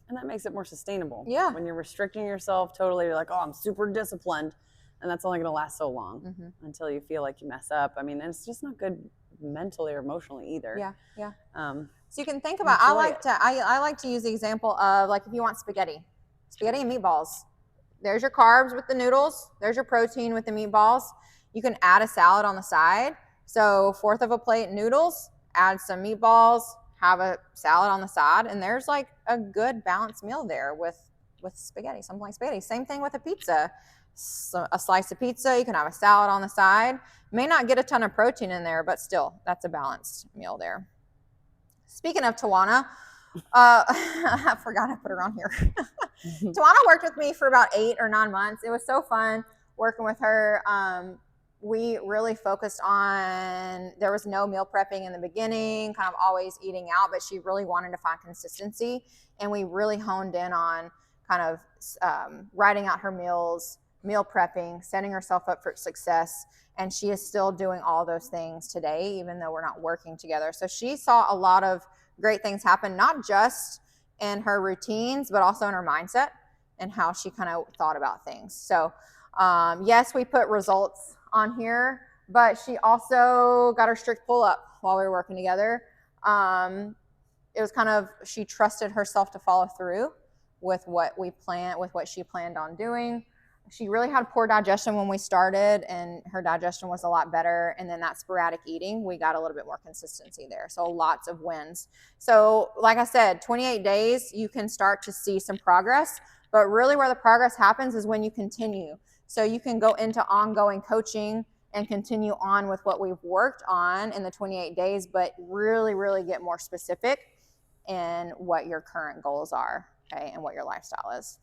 And that makes it more sustainable. Yeah. When you're restricting yourself totally, you're like, oh, I'm super disciplined. And that's only going to last so long until you feel like you mess up. I mean, and it's just not good mentally or emotionally either. Yeah. So you can think about, I like to use the example of if you want spaghetti and meatballs, there's your carbs with the noodles. There's your protein with the meatballs. You can add a salad on the side. So 1/4 of a plate noodles, add some meatballs, have a salad on the side, and there's like a good balanced meal there with spaghetti, something like spaghetti. Same thing with a pizza. So a slice of pizza, you can have a salad on the side. May not get a ton of protein in there, but still, that's a balanced meal there. Speaking of Tawana, I forgot I put her on here. Tawana worked with me for about 8 or 9 months. It was so fun working with her. We really focused on, there was no meal prepping in the beginning, kind of always eating out, but she really wanted to find consistency. And we really honed in on kind of writing out her meals, meal prepping, setting herself up for success. And she is still doing all those things today, even though we're not working together. So she saw a lot of great things happen, not just in her routines, but also in her mindset and how she kind of thought about things. So yes, we put results on here, but she also got her strict pull-up while we were working together. It was kind of, she trusted herself to follow through with what she planned on doing. She really had poor digestion when we started, and her digestion was a lot better. And then that sporadic eating, we got a little bit more consistency there. So lots of wins. So like I said, 28 days, you can start to see some progress, but really where the progress happens is when you continue. So you can go into ongoing coaching and continue on with what we've worked on in the 28 days, but really, really get more specific in what your current goals are, okay, and what your lifestyle is.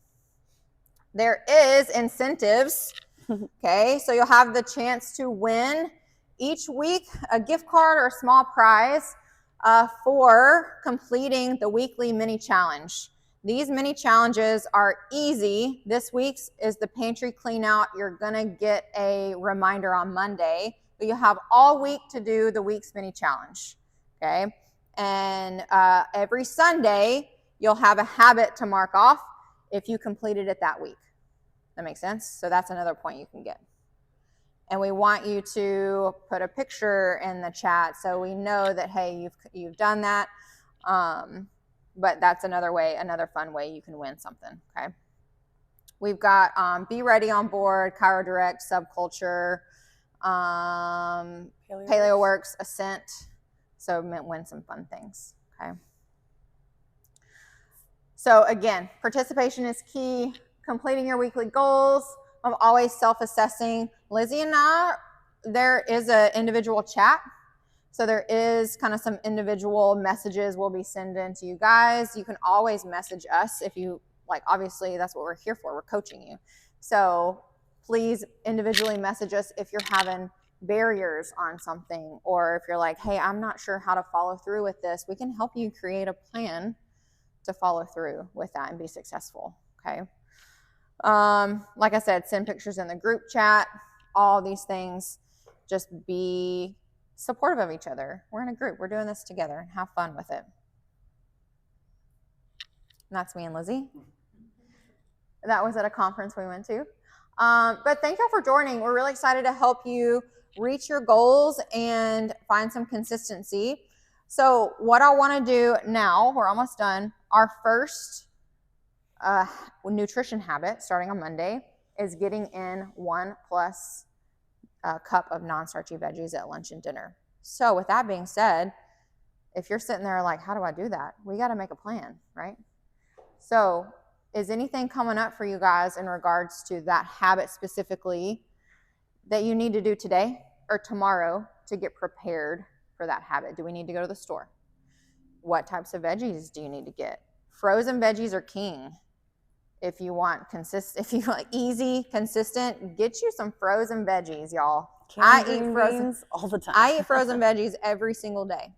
There is incentives, okay? So you'll have the chance to win each week a gift card or a small prize for completing the weekly mini challenge. These mini challenges are easy. This week's is the pantry clean out. You're gonna get a reminder on Monday, but you have all week to do the week's mini challenge, okay? And every Sunday, you'll have a habit to mark off if you completed it that week. That makes sense? So that's another point you can get. And we want you to put a picture in the chat so we know that, hey, you've done that. But that's another way, another fun way you can win something, okay? We've got Be Ready on board, Chiro Direct, Subculture, Paleo Works, Ascent. So win some fun things, okay? So again, participation is key. Completing your weekly goals. I'm always self-assessing. Lizzie and I, there is an individual chat. So there is kind of some individual messages we'll be sending to you guys. You can always message us if you like. Obviously, that's what we're here for. We're coaching you. So please individually message us if you're having barriers on something, or if you're like, hey, I'm not sure how to follow through with this. We can help you create a plan to follow through with that and be successful, okay? Like I said, send pictures in the group chat, all these things. Just be supportive of each other. We're in a group. We're doing this together, and have fun with it. And that's me and Lizzie. That was at a conference we went to. But thank y'all for joining. We're really excited to help you reach your goals and find some consistency. So what I want to do now, we're almost done. Our first nutrition habit starting on Monday is getting in 1+ cup of non-starchy veggies at lunch and dinner. So with that being said, if you're sitting there like, how do I do that? We got to make a plan, right? So is anything coming up for you guys in regards to that habit specifically that you need to do today or tomorrow to get prepared for that habit? Do we need to go to the store? What types of veggies do you need to get? Frozen veggies are king. If you want easy, consistent, get you some frozen veggies, y'all. I eat frozen all the time. I eat frozen veggies every single day.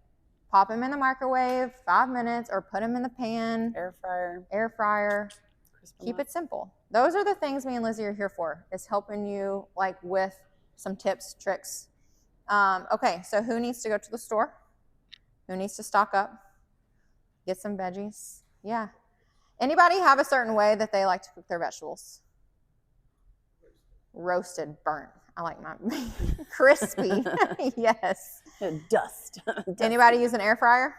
Pop them in the microwave, 5 minutes, or put them in the pan. Air fryer. Keep it simple. Those are the things me and Lizzie are here for, is helping you like with some tips, tricks. Okay, so who needs to go to the store? Who needs to stock up? Get some veggies. Yeah. Anybody have a certain way that they like to cook their vegetables? Roasted, burnt. I like my crispy. Yes. Dust. Anybody use an air fryer?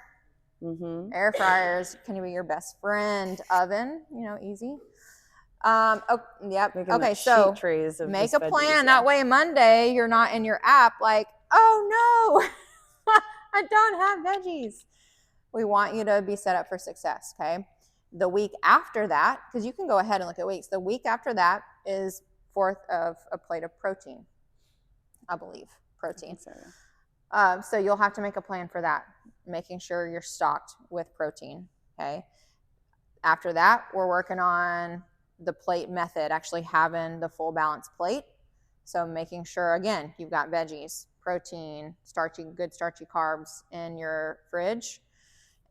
Mm-hmm. Air fryers can be your best friend. Oven, easy. Yep. Making Okay, the so sheet trays of make just a veggies, plan. yeah. That way Monday you're not in your app like, oh no, I don't have veggies. We want you to be set up for success, okay? The week after that, because you can go ahead and look at weeks, the week after that is fourth of a plate of protein, I believe, protein. So you'll have to make a plan for that, making sure you're stocked with protein, okay? After that, we're working on the plate method, actually having the full balanced plate. So making sure, again, you've got veggies, protein, good starchy carbs in your fridge.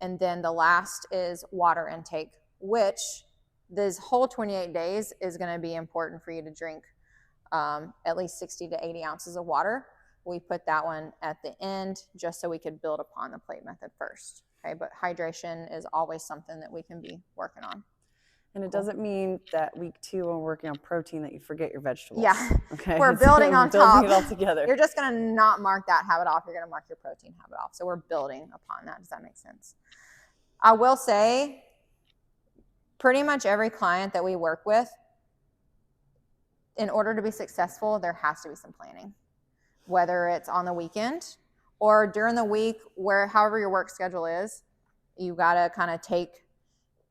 And then the last is water intake, which this whole 28 days is going to be important for you to drink at least 60 to 80 ounces of water. We put that one at the end just so we could build upon the plate method first. Okay, but hydration is always something that we can be working on. And it doesn't mean that week 2 when we're working on protein that you forget your vegetables. Yeah. Okay. We're building on top. Building it all together. You're just going to not mark that habit off. You're going to mark your protein habit off. So we're building upon that. Does that make sense? I will say pretty much every client that we work with, in order to be successful, there has to be some planning, whether it's on the weekend or during the week, however your work schedule is. You got to kind of take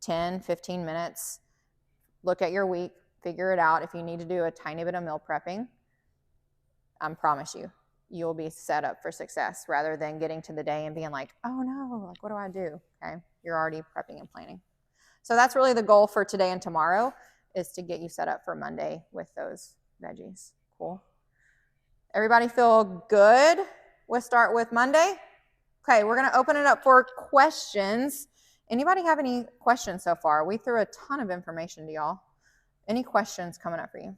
10, 15 minutes, look at your week, figure it out. If you need to do a tiny bit of meal prepping, I promise you'll be set up for success rather than getting to the day and being like, oh no, like what do I do? Okay, you're already prepping and planning. So that's really the goal for today and tomorrow, is to get you set up for Monday with those veggies. Cool. Everybody feel good? We'll start with Monday. Okay, we're going to open it up for questions. Anybody have any questions so far? We threw a ton of information to y'all. Any questions coming up for you?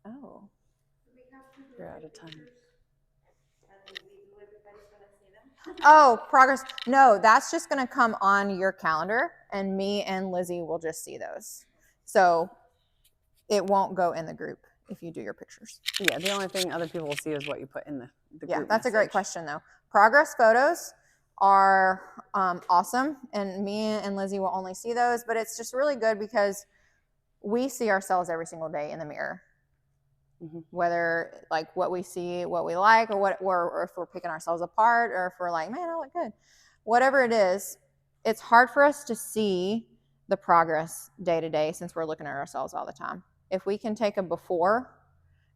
Oh. You're out of time. Oh, progress. No, that's just going to come on your calendar, and me and Lizzie will just see those. So it won't go in the group if you do your pictures. Yeah, the only thing other people will see is what you put in the Yeah, group that's a great message. question, though. Progress photos are awesome, and me and Lizzie will only see those, but it's just really good because we see ourselves every single day in the mirror. Mm-hmm. Whether like what we see, what we like, or if we're picking ourselves apart, or if we're like, man, I look good. Whatever it is, it's hard for us to see the progress day to day since we're looking at ourselves all the time. If we can take a before,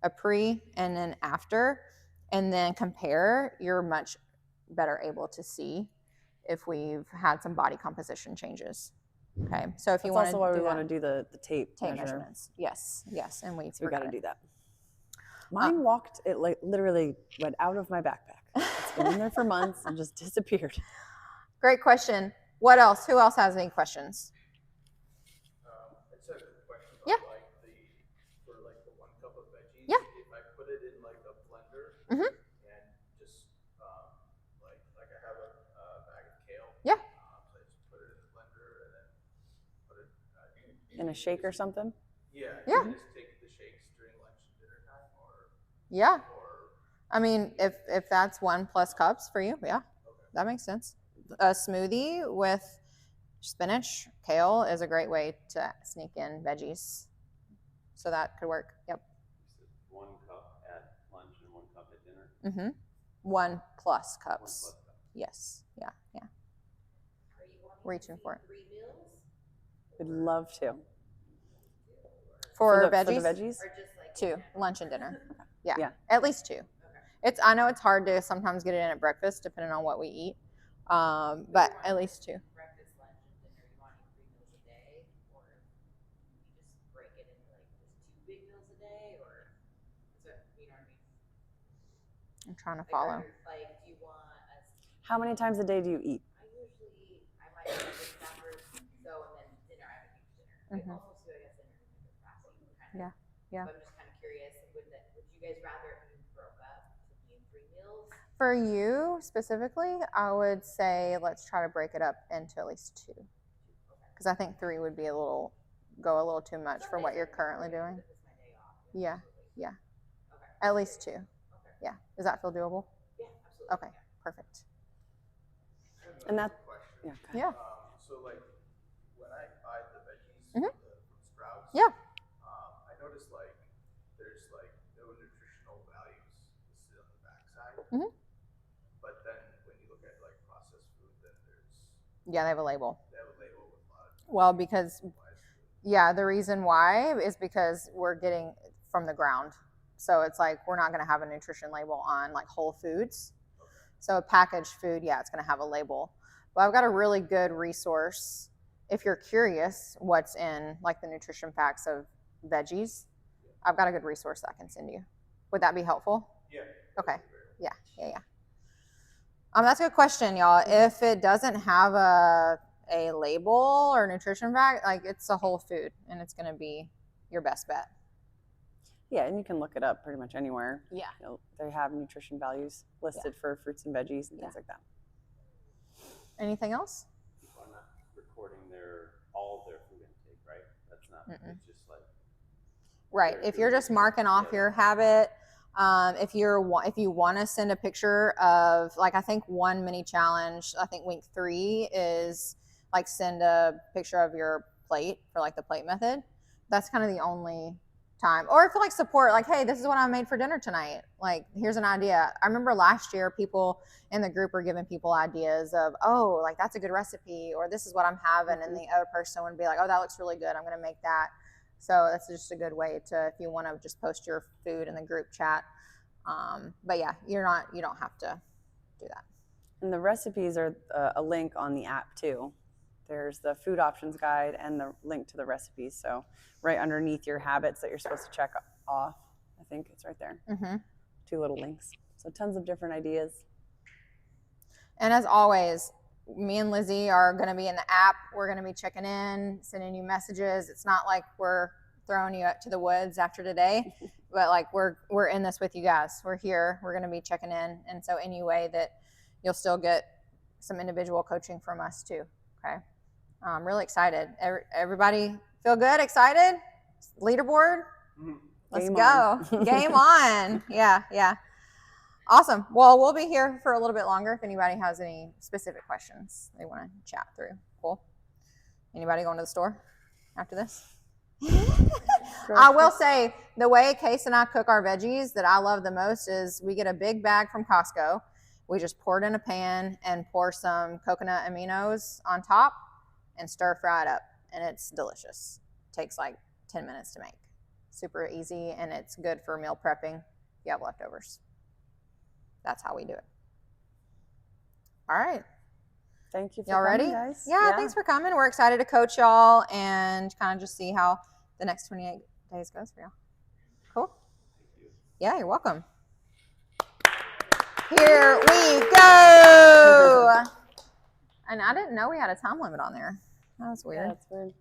a pre, and then after, and then compare, you're much better able to see if we've had some body composition changes. Okay, so if you want to, also why we want to do the tape measurements. Yes, and we got to do that. Mine walked, it like literally went out of my backpack. It's been in there for months and just disappeared. Great question. What else? Who else has any questions? It's a question about yeah. For the 1 cup of veggies. Yeah. If I put it in like a blender mm-hmm. and just like I have a bag of kale. Yeah. So I just put it in the blender and then put it in a shake or something. Yeah. Yeah. Just take the shakes during lunch and dinner time, or yeah. I mean, if that's 1+ cups for you, yeah, okay. That makes sense. A smoothie with spinach, kale is a great way to sneak in veggies. So that could work. Yep. 1 cup at lunch and 1 cup at dinner. Mm-hmm. 1+ cups. 1+ cups. Yes. Yeah. Yeah. Are you reaching for it? 3 meals? Would love to. For veggies? For the veggies? Or just like 2, lunch and dinner. Okay. Yeah. At least 2. Okay. I know it's hard to sometimes get it in at breakfast depending on what we eat. But at least 2. Breakfast, lunch, and dinner, you want to eat 3 meals a day? Or you just break it into like just 2 big meals a day? Or is it, you know what I mean? I'm trying to follow. Like, do you want us? How many times a day do you eat? I might have a breakfast, so, and then dinner, I have a huge dinner. Mm-hmm. I almost do, I guess, dinner because it's fasting. Yeah. Yeah. But I'm just kind of curious, would you guys rather it be broke up to be in 3 meals? For you specifically, I would say let's try to break it up into at least 2. Because I think 3 would be go a little too much for what you're currently doing. Yeah. Yeah. Okay. At least 2. Okay. Yeah. Does that feel doable? Yeah, absolutely. Okay. Perfect. And that, question. yeah. Yeah. So like when I Yeah. I noticed like there's like no nutritional values listed on the backside. Mhm. But then when you look at like processed food, then Yeah, they have a label. they have a label with a lot of Well, because specified food. yeah, the reason why is because we're getting from the ground. So it's like we're not going to have a nutrition label on like whole foods. So packaged food, yeah, it's going to have a label. But I've got a really good resource if you're curious what's in like the nutrition facts of veggies. I've got a good resource that I can send you. Would that be helpful? Yeah. Okay. Yeah. That's a good question, y'all. If it doesn't have a label or nutrition fact, like it's a whole food and it's going to be your best bet. Yeah, and you can look it up pretty much anywhere. Yeah. They have nutrition values listed for fruits and veggies and things like that. Anything else? People are not recording all their food intake, right? That's not. It's just like. Right. If you're just marking off your habit, if you want to send a picture of, like, I think one mini challenge, I think week 3 is like send a picture of your plate for like the plate method. That's kind of the only time. Or if you like support, like, hey, this is what I made for dinner tonight. Like, here's an idea. I remember last year people in the group were giving people ideas of, oh, like that's a good recipe, or this is what I'm having. And the other person would be like, oh, that looks really good. I'm going to make that. So that's just a good way to, if you want to just post your food in the group chat. But yeah, you don't have to do that. And the recipes are a link on the app too. There's the food options guide and the link to the recipes. So right underneath your habits that you're supposed to check off, I think it's right there. Mm-hmm. 2 little links. So tons of different ideas. And as always, me and Lizzie are going to be in the app. We're going to be checking in, sending you messages. It's not like we're throwing you out to the woods after today, but like we're in this with you guys. We're here. We're going to be checking in. And so any way that you'll still get some individual coaching from us too. Okay. I'm really excited. Everybody feel good? Excited? Leaderboard? Let's go. Game on. Yeah. Awesome. Well, we'll be here for a little bit longer if anybody has any specific questions they want to chat through. Cool. Anybody going to the store after this? I will say the way Case and I cook our veggies that I love the most is we get a big bag from Costco. We just pour it in a pan and pour some coconut aminos on top and stir fry it up. And it's delicious. Takes like 10 minutes to make. Super easy, and it's good for meal prepping if you have leftovers. That's how we do it. All right. Thank you for y'all coming, ready? guys. Yeah, thanks for coming. We're excited to coach y'all and kind of just see how the next 28 days goes for y'all. Cool? Yeah, you're welcome. Here we go. And I didn't know we had a time limit on there. That was weird. Yeah, that's weird.